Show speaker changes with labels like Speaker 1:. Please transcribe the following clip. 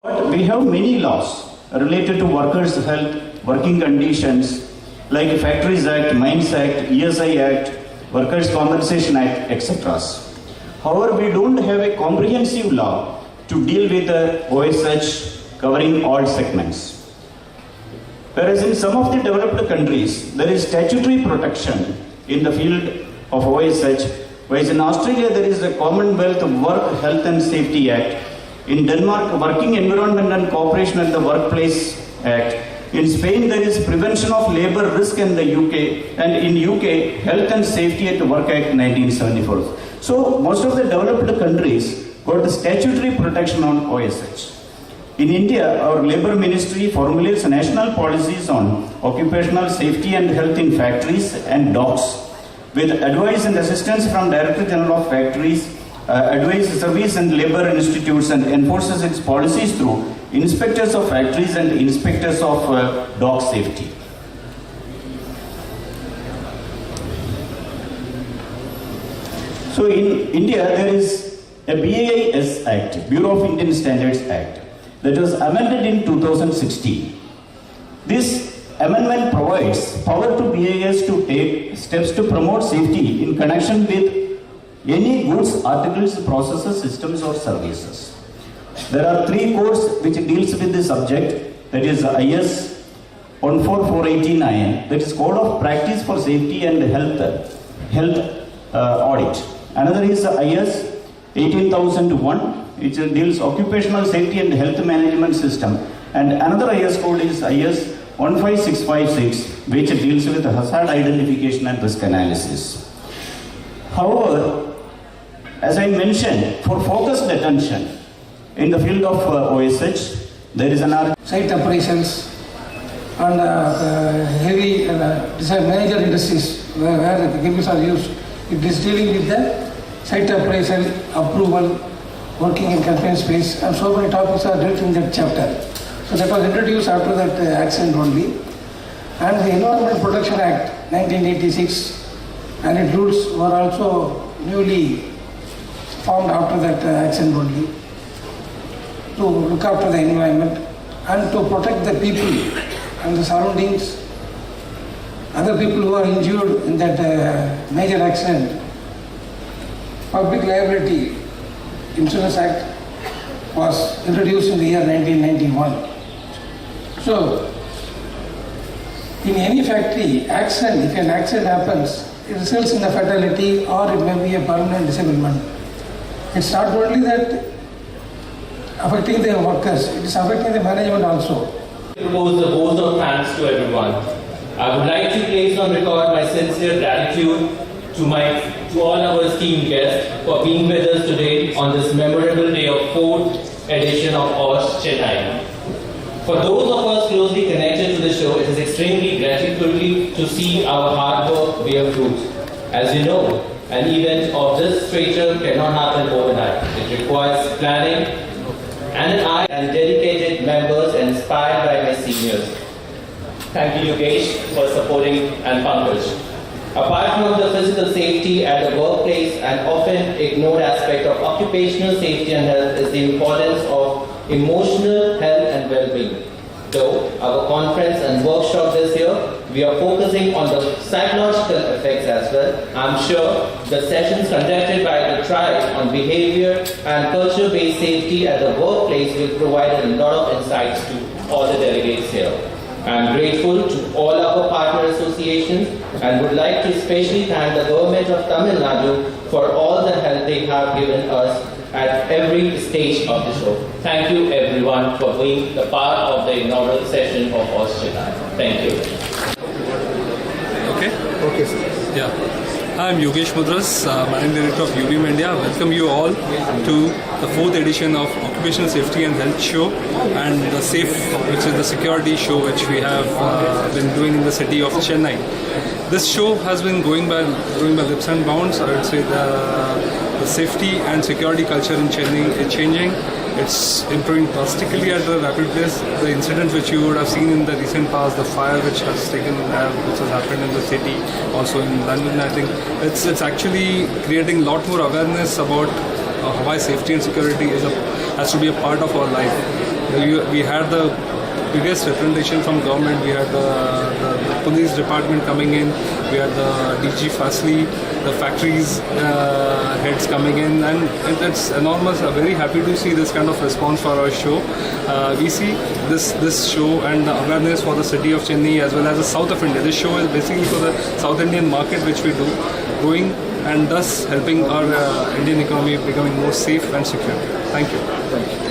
Speaker 1: But we have many laws related to workers' health, working conditions, like Factories Act, Mines Act, ESI Act, Workers' Compensation Act, etc. However, we don't have a comprehensive law to deal with the OSH covering all segments. Whereas in some of the developed countries, there is statutory protection in the field of OSH, whereas in Australia there is the Commonwealth Work Health and Safety Act. In Denmark, Working Environment and Cooperation in the Workplace Act. In Spain, there is Prevention of Labour Risk in the UK, and in UK, Health and Safety at Work Act 1974. So, most of the developed countries got the statutory protection on OSH. In India, our Labour Ministry formulates national policies on occupational safety and health in factories and docks, with advice and assistance from Director General of Factories, advise service and labour institutes, and enforces its policies through inspectors of factories and inspectors of dock safety. So in India there is a BIS Act, Bureau of Indian Standards Act, that was amended in 2016. This amendment provides power to BIS to take steps to promote safety in connection with any goods, articles, processes, systems or services. There are 3 codes which deals with the subject, that is IS 14489, that is Code of Practice for Safety and Health Audit. Another is IS 18001, which deals Occupational Safety and Health Management System. And another IS code is IS 15656, which deals with hazard identification and risk analysis. However, as I mentioned, for focused attention in the field of OSH, there is an
Speaker 2: site operations and heavy major industries where the chemicals are used. It is dealing with the site operation, approval, working in confined space, and so many topics are dealt in that chapter. So that was introduced after that accident only. And the Environment Protection Act 1986 and its rules were also newly formed after that accident only, to look after the environment and to protect the people and the surroundings, other people who are injured in that major accident. Public Liability Insurance Act was introduced in the year 1991. So, in any factory accident, if an accident happens, it results in a fatality or it may be a permanent disablement. It's not only that affecting the workers, it is affecting the management also.
Speaker 3: I propose a vote of thanks to everyone. I would like to place on record my sincere gratitude to all our esteemed guests for being with us today on this memorable day of 4th edition of OSH Chennai. For those of us closely connected to the show, it is extremely gratifying to see our hard work bear fruit. As you know, an event of this stature cannot happen overnight. It requires planning and an eye and dedicated members inspired by my seniors. Thank you, Yogesh, for supporting and Pankaj. Apart from the physical safety at the workplace, an often ignored aspect of occupational safety and health is the importance of emotional health and well-being. Though our conference and workshop this year, we are focusing on the psychological effects as well. I'm sure the sessions conducted by the tribe on behavior and culture-based safety at the workplace will provide a lot of insights to all the delegates here. I'm grateful to all our partner associations and would like to especially thank the government of Tamil Nadu for all the help they have given us at every stage of the show. Thank you everyone for being the part of the inaugural session of OSH Chennai. Thank you.
Speaker 4: Okay, sir. Yeah. I'm Yogesh Mudras, Managing Director of UBM India. Welcome you all to the 4th edition of Occupational Safety and Health Show and the SAFE, which is the security show which we have been doing in the city of Chennai. This show has been going by leaps and bounds. I would say the safety and security culture in Chennai is changing. It's improving drastically at a rapid pace. The incident which you would have seen in the recent past, the fire which has happened in the city, also in London, I think it's actually creating a lot more awareness about why safety and security has to be a part of our life. We had the biggest representation from government. We had the police department coming in. We had the DG Fasli, the factories heads coming in, and it's enormous. I'm very happy to see this kind of response for our show. We see this show and the awareness for the city of Chennai as well as the south of India. This show is basically for the South Indian market, which we do, growing and thus helping our Indian economy becoming more safe and secure. Thank you.